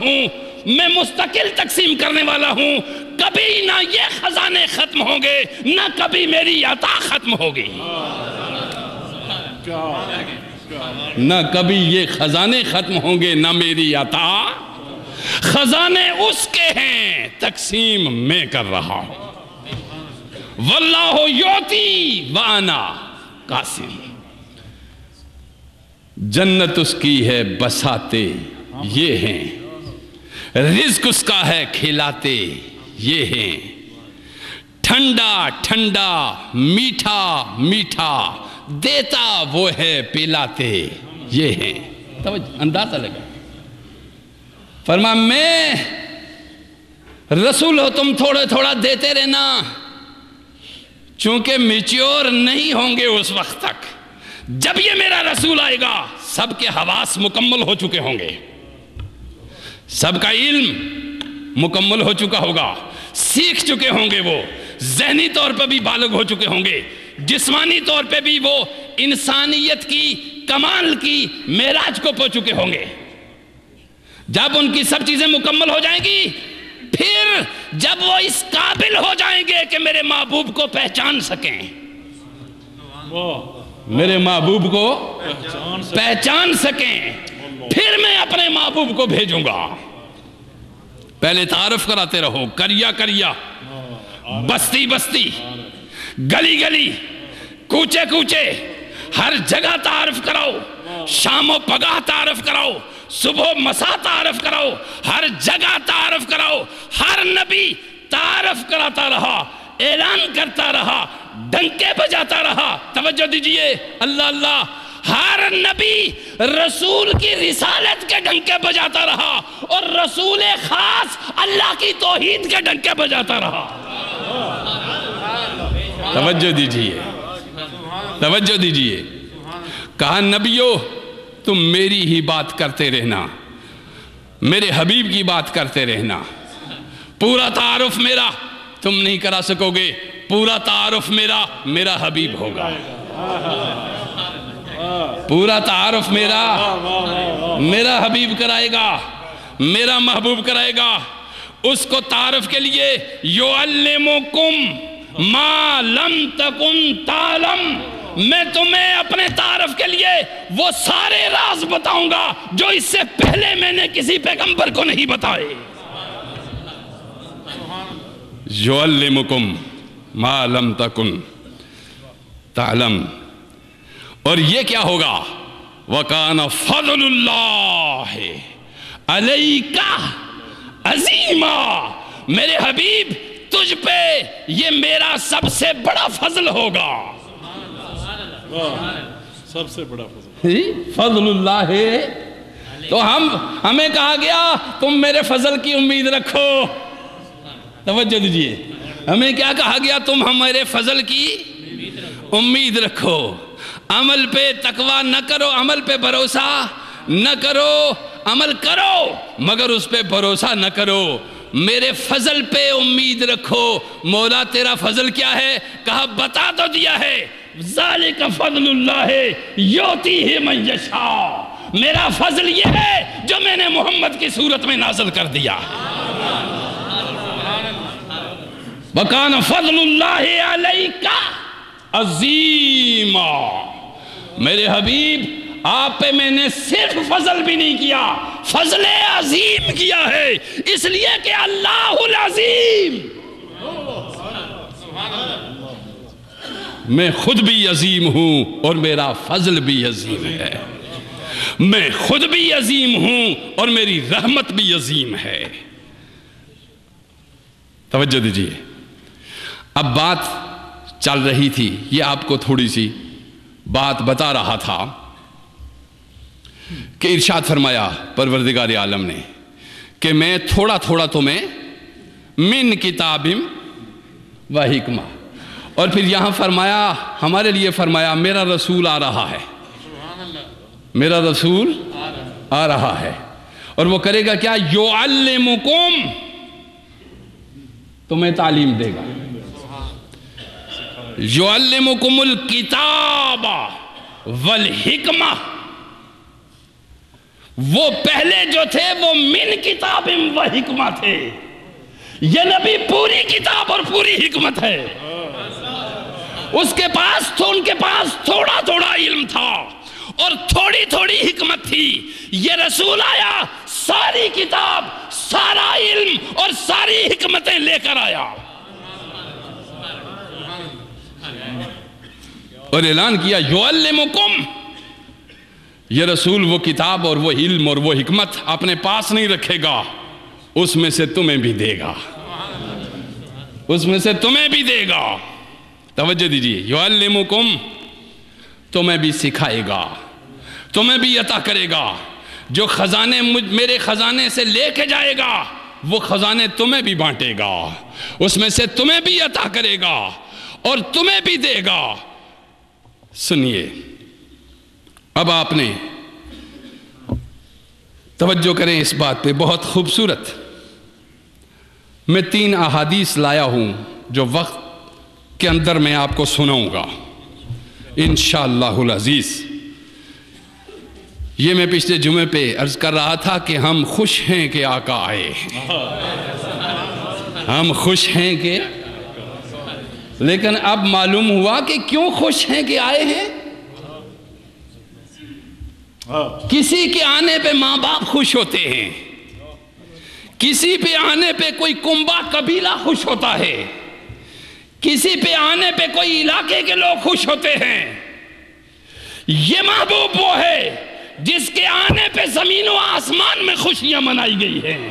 ہوں، میں مستقل تقسیم کرنے والا ہوں، کبھی نہ یہ خزانے ختم ہوں گے نہ کبھی میری عطا ختم ہوگی، نہ کبھی یہ خزانے ختم ہوں گے نہ میری عطا۔ خزانے اس کے ہیں، تقسیم میں کر رہا ہوں۔ واللہ یعطی وانا قاسم، جنت اس کی ہے بساتے یہ ہیں، رزق اس کا ہے کھلاتے یہ ہیں، ٹھنڈا ٹھنڈا میٹھا میٹھا دیتا وہ ہے پلاتے یہ ہیں۔ توجہ، اندازہ لگا، فرما میں رسول ہو، تم تھوڑا تھوڑا دیتے رہنا، چونکہ میچیور نہیں ہوں گے اس وقت تک، جب یہ میرا رسول آئے گا سب کے حواس مکمل ہو چکے ہوں گے، سب کا علم مکمل ہو چکا ہوگا، سیکھ چکے ہوں گے، وہ ذہنی طور پہ بھی بالغ ہو چکے ہوں گے، جسمانی طور پہ بھی وہ انسانیت کی کمال کی معراج کو پہنچ چکے ہوں گے۔ جب ان کی سب چیزیں مکمل ہو جائیں گی، پھر جب وہ اس قابل ہو جائیں گے کہ میرے محبوب کو پہچان سکیں، میرے محبوب کو پہچان سکیں، پھر میں اپنے محبوب کو بھیجوں گا۔ پہلے تعارف کراتے رہو، کریا کریا، بستی بستی، گلی گلی، کوچے کوچے، ہر جگہ تعارف کراؤ، شام و پگاہ تعارف کراؤ، صبح و مساء تعارف کراؤ، ہر جگہ تعارف کراؤ۔ ہر نبی تعارف کراتا رہا، اعلان کرتا رہا، ڈنکے بجاتا رہا۔ توجہ دیجئے، اللہ اللہ، ہر نبی رسول کی رسالت کے ڈنکے بجاتا رہا اور رسول خاص اللہ کی توحید کے ڈنکے بجاتا رہا۔ توجہ دیجئے، توجہ دیجئے، کہا نبیو تم میری ہی بات کرتے رہنا، میرے حبیب کی بات کرتے رہنا، پورا تعارف میرا تم نہیں کرا سکو گے، پورا تعارف میرا حبیب ہوگا، پورا تعارف میرا حبیب کرائے گا، میرا محبوب کرائے گا۔ اس کو تعارف کے لیے یعلمکم ما لم تکن تعلم، میں تمہیں اپنے تعارف کے لیے وہ سارے راز بتاؤں گا جو اس سے پہلے میں نے کسی پیغمبر کو نہیں بتائے۔ یعلمکم ما لم تکن تعلم، اور یہ کیا ہوگا؟ وَكَانَ فَضْلُ اللَّهِ عَلَيْكَ عَظِيمًا، میرے حبیب تجھ پہ یہ میرا سب سے بڑا فضل ہوگا۔ سب سے بڑا فضل، فضل اللہ ہے، تو ہمیں کہا گیا تم میرے فضل کی امید رکھو۔ توجہ دیجئے، ہمیں کیا کہا گیا؟ تم ہمارے فضل کی امید رکھو، عمل پہ تقوی نہ کرو، عمل پہ بھروسہ نہ کرو، عمل کرو مگر اس پہ بھروسہ نہ کرو، میرے فضل پہ امید رکھو۔ مولا تیرا فضل کیا ہے؟ کہا بتا تو دیا ہے، ذالک فضل اللہ یعطیہ من یشاء، میرا فضل یہ ہے جو میں نے محمد کی صورت میں نازل کر دیا۔ وَكَانَ فَضْلُ اللَّهِ عَلَيْكَ عَظِيمًا، میرے حبیب آپ پہ میں نے صرف فضل بھی نہیں کیا، فضل عظیم کیا ہے، اس لیے کہ اللہ العظیم، میں خود بھی عظیم ہوں اور میرا فضل بھی عظیم ہے، میں خود بھی عظیم ہوں اور میری رحمت بھی عظیم ہے۔ توجہ دیجئے، اب بات چل رہی تھی، یہ آپ کو تھوڑی سی بات بتا رہا تھا کہ ارشاد فرمایا پروردگار عالم نے کہ میں تھوڑا تھوڑا تمہیں من کتاب و حکمہ، اور پھر یہاں فرمایا ہمارے لیے فرمایا میرا رسول آ رہا ہے، میرا رسول آ رہا ہے، اور وہ کرے گا کیا؟ یعلمکم، تمہیں تعلیم دے گا، یعلمکم الکتاب والحکمہ وہ پہلے جو تھے وہ من کتاب و حکمہ تھے، یہ نبی پوری کتاب اور پوری حکمت ہے۔ ان کے پاس تھوڑا تھوڑا علم تھا اور تھوڑی تھوڑی حکمت تھی، یہ رسول آیا ساری کتاب، سارا علم اور ساری حکمتیں لے کر آیا اور اعلان کیا یعلمکم، یہ رسول وہ کتاب اور وہ علم اور وہ حکمت اپنے پاس نہیں رکھے گا، اس میں سے تمہیں بھی دے گا، اس میں سے تمہیں بھی دے گا۔ توجہ دیجیے، یعلمکم، تمہیں بھی سکھائے گا، تمہیں بھی عطا کرے گا، جو خزانے میرے خزانے سے لے کے جائے گا وہ خزانے تمہیں بھی بانٹے گا، اس میں سے تمہیں بھی عطا کرے گا اور تمہیں بھی دے گا۔ سنیے، اب آپ نے توجہ کریں اس بات پہ، بہت خوبصورت۔ میں 3 احادیث لایا ہوں جو وقت کے اندر میں آپ کو سناؤں گا انشاءاللہ العزیز۔ یہ میں پچھلے جمعے پہ عرض کر رہا تھا کہ ہم خوش ہیں کہ آقا آئے، ہم خوش ہیں کہ، لیکن اب معلوم ہوا کہ کیوں خوش ہیں کہ آئے ہیں۔ کسی کے آنے پہ ماں باپ خوش ہوتے ہیں، کسی پہ آنے پہ کوئی کنبہ قبیلہ خوش ہوتا ہے، کسی پہ آنے پہ کوئی علاقے کے لوگ خوش ہوتے ہیں۔ یہ محبوب وہ ہے جس کے آنے پہ زمین و آسمان میں خوشیاں منائی گئی ہیں۔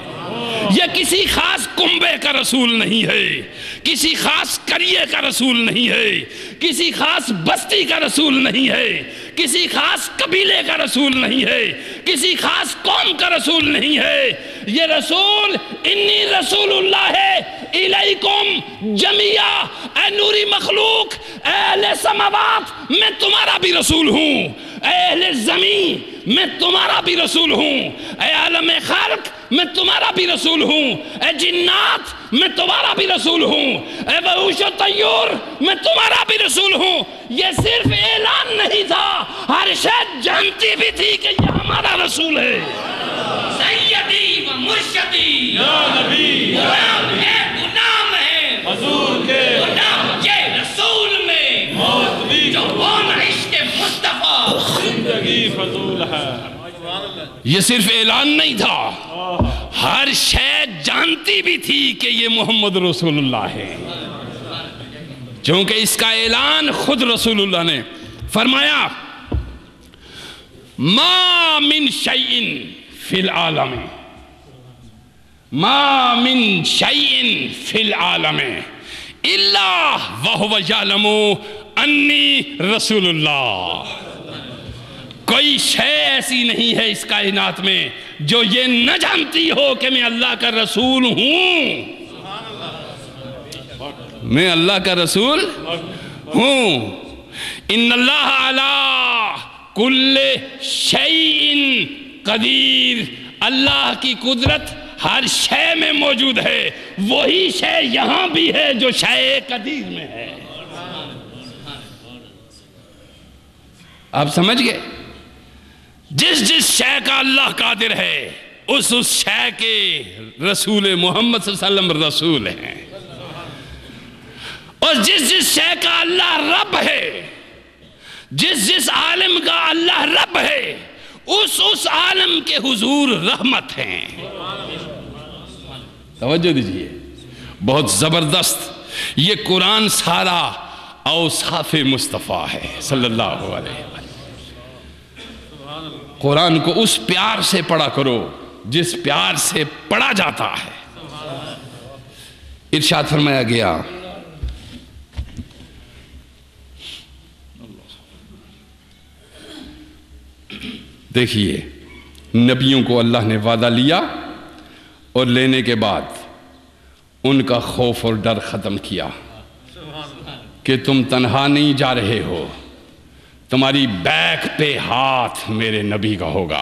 یہ کسی خاص کنبے کا رسول نہیں ہے، کسی خاص قریے کا رسول نہیں ہے، کسی خاص بستی کا رسول نہیں ہے، کسی خاص قبیلے کا رسول نہیں ہے، کسی خاص قوم کا رسول نہیں ہے۔ یہ رسول انی رسول اللہ ہے الیکم جمیعا، اے نوری مخلوق، اے اہل سماوات، میں تمہارا بھی رسول ہوں، اے اہل زمین میں تمہارا بھی رسول ہوں، اے عالم خلق میں تمہارا بھی رسول ہوں، اے جنات میں تمہارا بھی رسول ہوں، اے وحوش و طیور میں تمہارا بھی رسول ہوں۔ یہ صرف اعلان نہیں تھا، ہر شے جانتی بھی تھی کہ یہ ہمارا رسول ہے۔ سیدی و مرشدی یا نبی غلام ہے حضور کے، غلام یہ رسول میں موت بھی جو بون عشق مصطفیٰ، زندگی فضول ہے۔ یہ صرف اعلان نہیں تھا، ہر شے جانتی بھی تھی کہ یہ محمد رسول اللہ ہے، چونکہ اس کا اعلان خود رسول اللہ نے فرمایا ما من شیء فی العالم، ما من شیء فی العالم الا وہو یعلم انی رسول اللہ۔ کوئی شے ایسی نہیں ہے اس کائنات میں جو یہ نہ جانتی ہو کہ میں اللہ کا رسول ہوں، میں اللہ کا رسول ہوں۔ ان اللہ علی کل شیء قدیر، اللہ کی قدرت ہر شے میں موجود ہے، وہی شے یہاں بھی ہے جو شے قدیر میں ہے۔ آپ سمجھ گئے؟ جس شے کا اللہ قادر ہے اس شے کے رسول محمد صلی اللہ علیہ وسلم رسول ہیں، اور جس شے کا اللہ رب ہے، جس عالم کا اللہ رب ہے، اس عالم کے حضور رحمت ہیں۔ توجہ دیجئے، بہت زبردست یہ قرآن سارا اوصاف مصطفیٰ ہے صلی اللہ علیہ وسلم۔ قرآن کو اس پیار سے پڑھا کرو جس پیار سے پڑھا جاتا ہے۔ ارشاد فرمایا گیا دیکھیے، نبیوں کو اللہ نے وعدہ لیا اور لینے کے بعد ان کا خوف اور ڈر ختم کیا کہ تم تنہا نہیں جا رہے ہو، تمہاری بیک پہ ہاتھ میرے نبی کا ہوگا،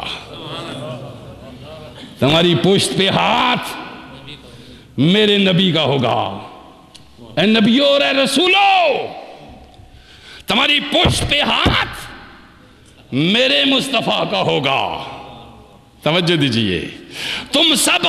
تمہاری پشت پہ ہاتھ میرے نبی کا ہوگا۔ اے نبیوں اور اے رسولوں، تمہاری پشت پہ ہاتھ میرے مصطفیٰ کا ہوگا، توجہ دیجئے، تم سب